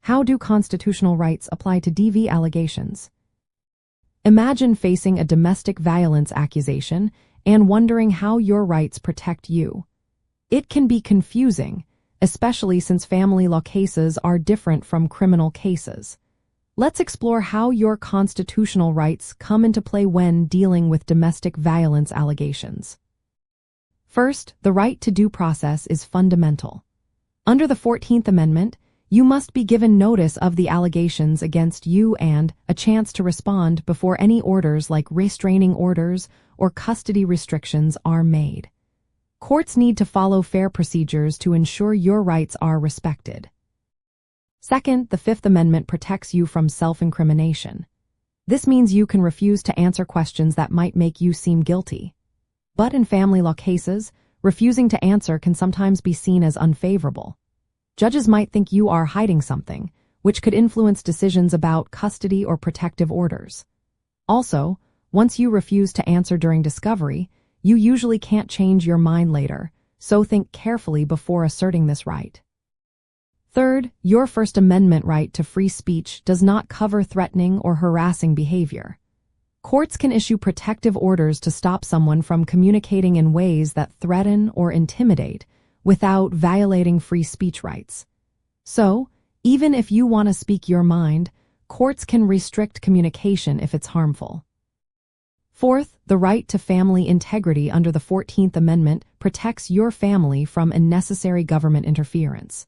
How do constitutional rights apply to DV allegations? Imagine facing a domestic violence accusation and wondering how your rights protect you. It can be confusing, especially since family law cases are different from criminal cases. Let's explore how your constitutional rights come into play when dealing with domestic violence allegations. First, the right to due process is fundamental. Under the 14th Amendment, you must be given notice of the allegations against you and a chance to respond before any orders like restraining orders or custody restrictions are made. Courts need to follow fair procedures to ensure your rights are respected. Second, the Fifth Amendment protects you from self-incrimination. This means you can refuse to answer questions that might make you seem guilty. But in family law cases, refusing to answer can sometimes be seen as unfavorable. Judges might think you are hiding something, which could influence decisions about custody or protective orders. Also, once you refuse to answer during discovery, you usually can't change your mind later, so think carefully before asserting this right. Third, your First Amendment right to free speech does not cover threatening or harassing behavior. Courts can issue protective orders to stop someone from communicating in ways that threaten or intimidate without violating free speech rights. So, even if you want to speak your mind, courts can restrict communication if it's harmful. Fourth, the right to family integrity under the 14th Amendment protects your family from unnecessary government interference.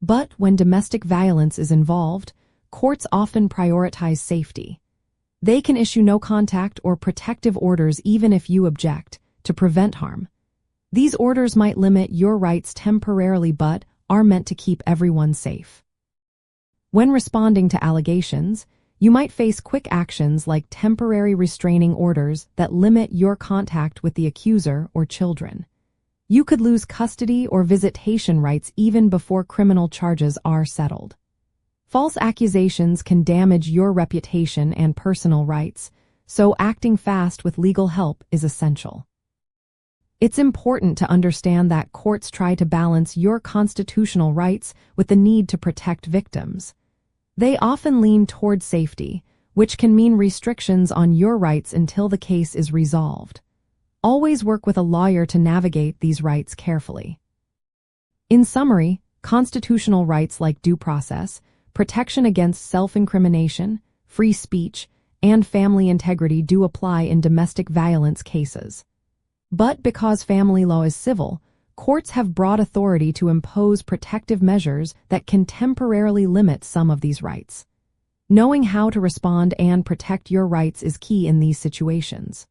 But when domestic violence is involved, courts often prioritize safety. They can issue no contact or protective orders even if you object, to prevent harm. These orders might limit your rights temporarily but are meant to keep everyone safe. When responding to allegations, you might face quick actions like temporary restraining orders that limit your contact with the accuser or children. You could lose custody or visitation rights even before criminal charges are settled. False accusations can damage your reputation and personal rights, so acting fast with legal help is essential. It's important to understand that courts try to balance your constitutional rights with the need to protect victims. They often lean toward safety, which can mean restrictions on your rights until the case is resolved. Always work with a lawyer to navigate these rights carefully. In summary, constitutional rights like due process, protection against self-incrimination, free speech, and family integrity do apply in domestic violence cases. But because family law is civil, courts have broad authority to impose protective measures that can temporarily limit some of these rights. Knowing how to respond and protect your rights is key in these situations.